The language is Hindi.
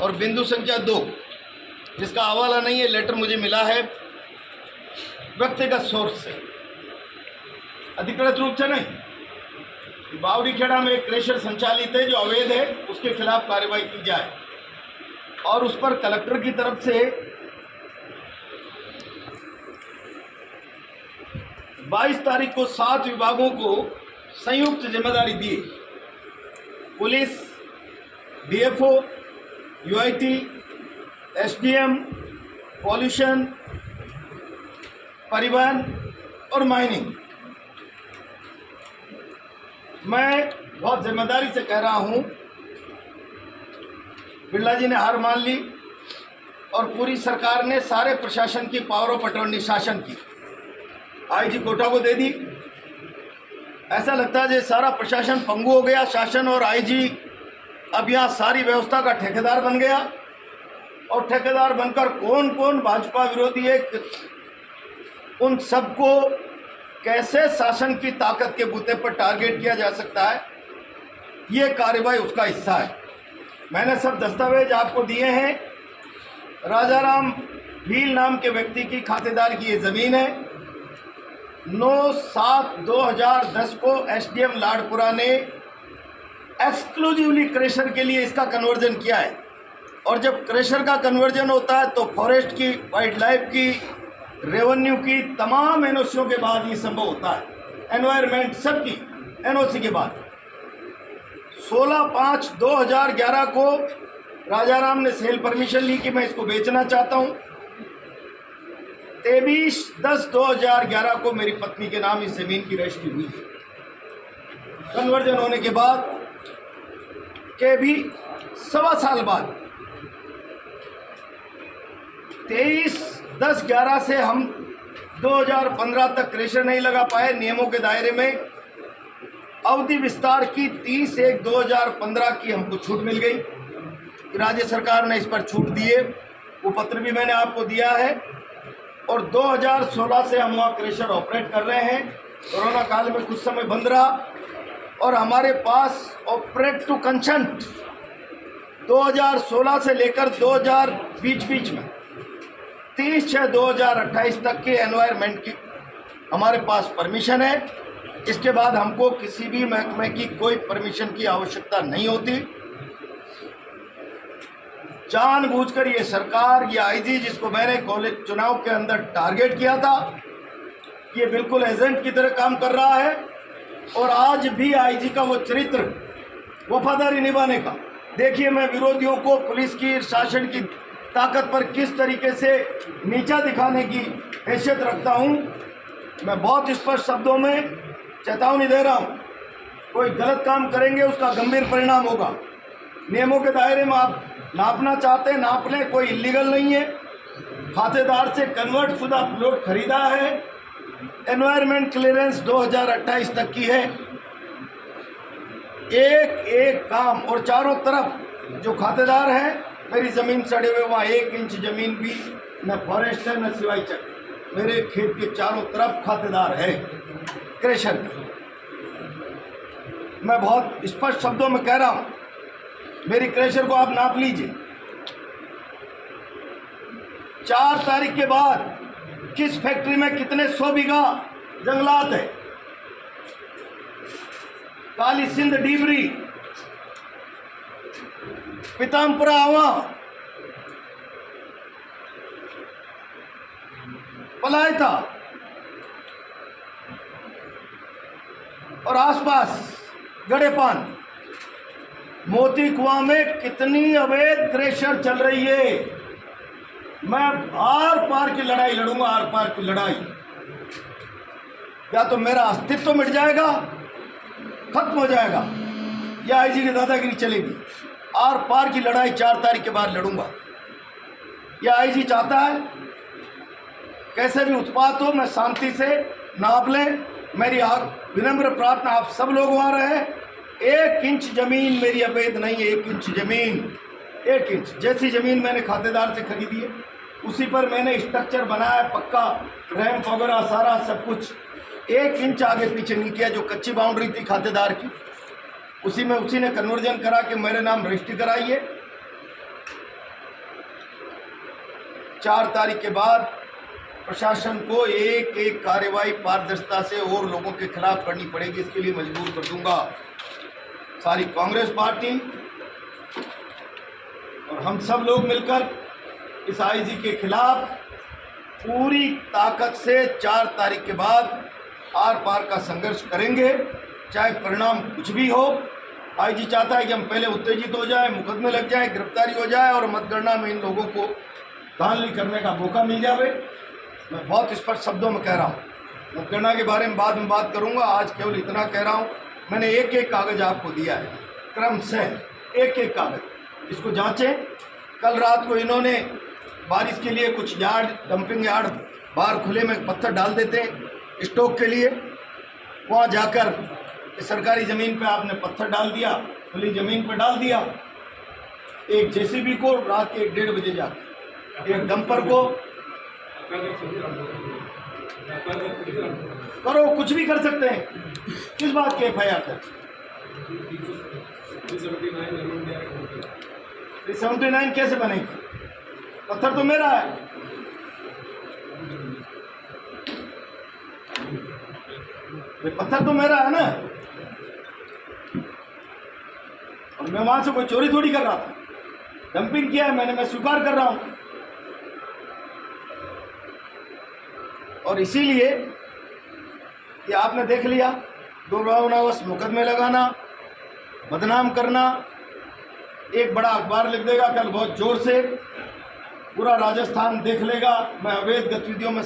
और बिंदु संख्या 2, जिसका हवाला नहीं है, लेटर मुझे मिला है व्यक्तिगत सोर्स से, अधिकृत रूप से नहीं। बावड़ीखेड़ा में एक क्रेशर संचालित है जो अवैध है, उसके खिलाफ कार्रवाई की जाए और उस पर कलेक्टर की तरफ से 22 तारीख को 7 विभागों को संयुक्त जिम्मेदारी दी। Police, DFO, UIT, SDM, pollution, परिवहन और माइनिंग। मैं बहुत जिम्मेदारी से कह रहा हूं, बिरला जी ने हार मान ली और पूरी सरकार ने सारे प्रशासन की पावर ऑफ अटॉर्नी शासन की आईजी कोटा को दे दी। ऐसा लगता है जैसे सारा प्रशासन पंगु हो गया, शासन और आईजी अब यहाँ सारी व्यवस्था का ठेकेदार बन गया। और ठेकेदार बनकर कौन कौन भाजपा विरोधी है, उन सबको कैसे शासन की ताकत के बूते पर टारगेट किया जा सकता है, ये कार्रवाई उसका हिस्सा है। मैंने सब दस्तावेज आपको दिए हैं। राजाराम भील नाम के व्यक्ति की खातेदार की ये ज़मीन है। 9/7/2010 को एसडीएम लाडपुरा ने एक्सक्लूसिवली क्रेशर के लिए इसका कन्वर्जन किया है। और जब क्रेशर का कन्वर्जन होता है तो फॉरेस्ट की, वाइल्ड लाइफ की, रेवेन्यू की तमाम एनओसीओं के बाद ये संभव होता है, एनवायरमेंट सबकी एनओसी के बाद। 16/5/2011 को राजाराम ने सेल परमिशन ली कि मैं इसको बेचना चाहता हूँ। 23/10/2011 को मेरी पत्नी के नाम इस जमीन की रजिस्ट्री हुई। कन्वर्जन होने के बाद के भी 1.25 साल बाद 23/10/11 से हम 2015 तक क्रेशर नहीं लगा पाए। नियमों के दायरे में अवधि विस्तार की 30/1/2015 की हमको छूट मिल गई। राज्य सरकार ने इस पर छूट दिए, वो पत्र भी मैंने आपको दिया है। और 2016 से हम वहाँ क्रेशर ऑपरेट कर रहे हैं। कोरोना काल में कुछ समय बंद रहा और हमारे पास ऑपरेट टू कंसेंट 2016 से लेकर 2000 बीच में 30/6/2028 तक के एनवायरनमेंट की हमारे पास परमिशन है। इसके बाद हमको किसी भी महकमे की कोई परमिशन की आवश्यकता नहीं होती। जानबूझकर ये सरकार, ये आईजी जिसको मैंने कॉलेज चुनाव के अंदर टारगेट किया था, ये बिल्कुल एजेंट की तरह काम कर रहा है। और आज भी आईजी का वो चरित्र, वफादारी निभाने का, देखिए मैं विरोधियों को पुलिस की, शासन की ताकत पर किस तरीके से नीचा दिखाने की हैसियत रखता हूँ। मैं बहुत स्पष्ट शब्दों में चेतावनी दे रहा हूँ, कोई गलत काम करेंगे उसका गंभीर परिणाम होगा। नियमों के दायरे में आप नापना चाहते हैं नाप लें, कोई इलीगल नहीं है। खातेदार से कन्वर्ट शुदा प्लॉट खरीदा है। एनवायरमेंट क्लियरेंस 2028 तक की है। एक एक काम, और चारों तरफ जो खातेदार हैं, मेरी ज़मीन सड़े हुए वहाँ 1 इंच ज़मीन भी न फॉरेस्ट है न सिवाई चक, मेरे खेत के चारों तरफ खातेदार है क्रेशर के। मैं बहुत स्पष्ट शब्दों में कह रहा हूँ, मेरी क्रेशर को आप नाप लीजिए। 4 तारीख के बाद किस फैक्ट्री में कितने 100 बीघा जंगलात है। काली सिंध डीबरी, पीताम्बरा आवा, पलायता और आसपास गड़ेपान, मोती कुआं में कितनी अवैध क्रेशर चल रही है। मैं आर पार की लड़ाई लड़ूंगा, आर पार की लड़ाई। या तो मेरा अस्तित्व मिट जाएगा, खत्म हो जाएगा, या आईजी की दादागिरी चलेगी। आर पार की लड़ाई 4 तारीख के बाद लड़ूंगा। या आईजी चाहता है कैसे भी उत्पात हो, मैं शांति से नाप लें। मेरी विनम्र प्रार्थना, आप सब लोग वहाँ रहे। 1 इंच जमीन मेरी अवैध नहीं है। 1 इंच जमीन, 1 इंच जैसी जमीन मैंने खातेदार से खरीदी है, उसी पर मैंने स्ट्रक्चर बनाया, पक्का रैंप वगैरह सारा सब कुछ। 1 इंच आगे पीछे नहीं किया। जो कच्ची बाउंड्री थी खातेदार की, उसी में उसी ने कन्वर्जन करा के मेरे नाम रजिस्ट्री कराई है। 4 तारीख के बाद प्रशासन को एक एक कार्रवाई पारदर्शिता से और लोगों के खिलाफ करनी पड़ेगी। इसके लिए मजबूर कर दूंगा सारी कांग्रेस पार्टी और हम सब लोग मिलकर इस आईजी के खिलाफ पूरी ताकत से 4 तारीख के बाद आर पार का संघर्ष करेंगे, चाहे परिणाम कुछ भी हो। आईजी चाहता है कि हम पहले उत्तेजित हो जाए, मुकदमे लग जाए, गिरफ्तारी हो जाए और मतगणना में इन लोगों को धांधली करने का मौका मिल जाए। मैं बहुत स्पष्ट शब्दों में कह रहा हूँ, मतगणना के बारे में बाद में बात करूँगा, आज केवल इतना कह रहा हूँ। मैंने एक एक कागज़ आपको दिया है, क्रम से एक एक कागज़, इसको जांचें। कल रात को इन्होंने बारिश के लिए कुछ यार्ड, डंपिंग यार्ड बाहर खुले में पत्थर डाल देते हैं स्टॉक के लिए, वहाँ जाकर सरकारी ज़मीन पे आपने पत्थर डाल दिया, खुली ज़मीन पर डाल दिया। एक जेसीबी को रात के 1-1:30 बजे जाकर, एक डंपर को करो, कुछ भी कर सकते हैं। किस बात के FIR कर 379 कैसे बनेगी? पत्थर तो मेरा है। ये पत्थर तो मेरा है ना, और मैं वहां से कोई चोरी थोड़ी कर रहा था, डंपिंग किया है मैंने, मैं स्वीकार कर रहा हूं। और इसीलिए ये आपने देख लिया, दुर्भावनावश मुकदमे लगाना, बदनाम करना। एक बड़ा अखबार लिख देगा कल बहुत जोर से, पूरा राजस्थान देख लेगा मैं अवैध गतिविधियों में